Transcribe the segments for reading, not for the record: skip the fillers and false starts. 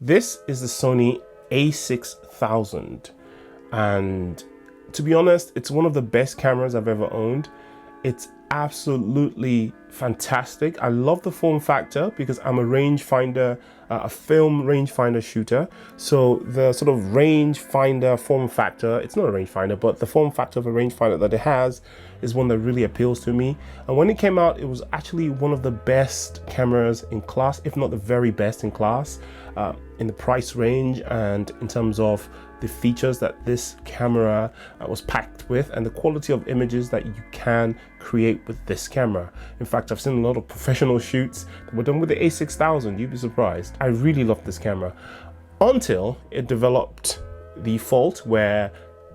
This is the Sony A6000, and to be honest, it's one of the best cameras I've ever owned. It's absolutely fantastic. I love the form factor because I'm a rangefinder, a film rangefinder shooter. So the sort of rangefinder form factor, it's not a rangefinder, but the form factor of a rangefinder that it has is one that really appeals to me. And when it came out, it was actually one of the best cameras in class, if not the very best in class, in the price range and in terms of the features that this camera was packed with and the quality of images that you can create with this camera. In fact, I've seen a lot of professional shoots that were done with the A6000. You'd be surprised. I really love this camera until it developed the fault where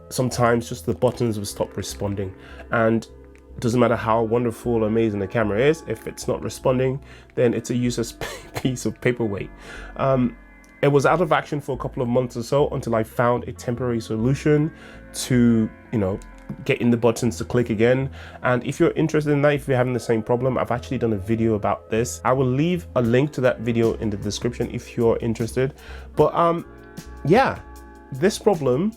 sometimes just the buttons would stop responding. And it doesn't matter how wonderful or amazing the camera is, if it's not responding, then it's a useless piece of paperweight. It was out of action for a couple of months or so until I found a temporary solution to, getting the buttons to click again. And if you're interested in that, if you're having the same problem, I've actually done a video about this. I will leave a link to that video in the description if you're interested. But yeah, this problem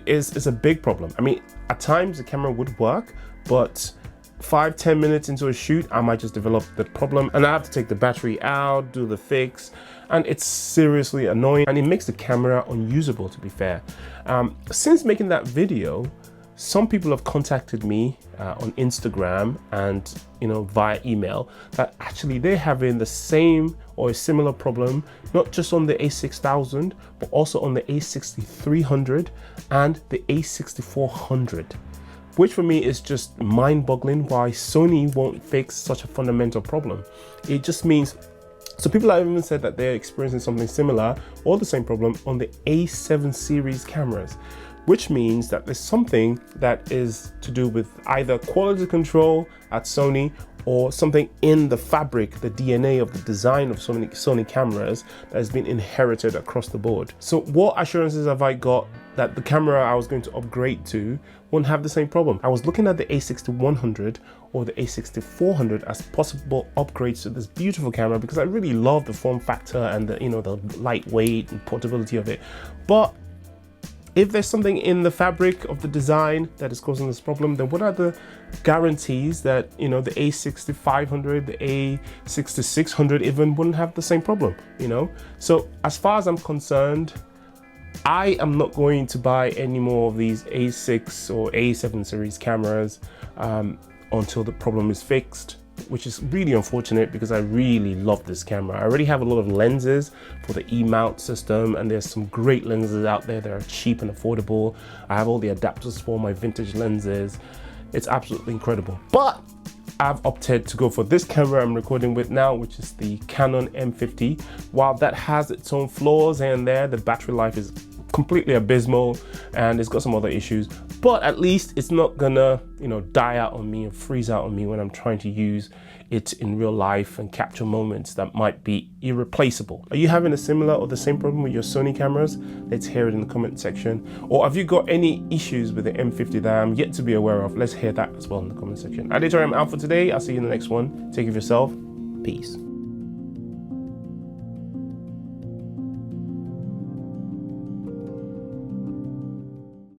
is a big problem. I mean, at times the camera would work, but 5-10 minutes into a shoot, I might just develop the problem and I have to take the battery out, do the fix, and it's seriously annoying and it makes the camera unusable, to be fair. Since making that video, some people have contacted me on Instagram and via email that actually they're having the same or a similar problem, not just on the A6000, but also on the A6300 and the A6400. Which for me is just mind-boggling why Sony won't fix such a fundamental problem. It just means, so people have even said that they're experiencing something similar or the same problem on the A7 series cameras, which means that there's something that is to do with either quality control at Sony or something in the fabric, the DNA of the design of Sony cameras that has been inherited across the board. So what assurances have I got that the camera I was going to upgrade to won't have the same problem? I was looking at the A6100 or the A6400 as possible upgrades to this beautiful camera because I really love the form factor and the the lightweight and portability of it. But if there's something in the fabric of the design that is causing this problem, then what are the guarantees that the A6500, the A6600 even wouldn't have the same problem? So as far as I'm concerned, I am not going to buy any more of these A6 or A7 series cameras until the problem is fixed, which is really unfortunate because I really love this camera. I already have a lot of lenses for the E-mount system, and there's some great lenses out there that are cheap and affordable. I have all the adapters for my vintage lenses. It's absolutely incredible. But I've opted to go for this camera I'm recording with now, which is the Canon M50. While that has its own flaws here and there, the battery life is completely abysmal and it's got some other issues, but at least it's not gonna die out on me and freeze out on me when I'm trying to use it in real life and capture moments that might be irreplaceable. Are you having a similar or the same problem with your Sony cameras? Let's hear it in the comment section. Or have you got any issues with the M50 that I'm yet to be aware of? Let's hear that as well in the comment section. I'm out for today. I'll see you in the next one. Take care of yourself. Peace.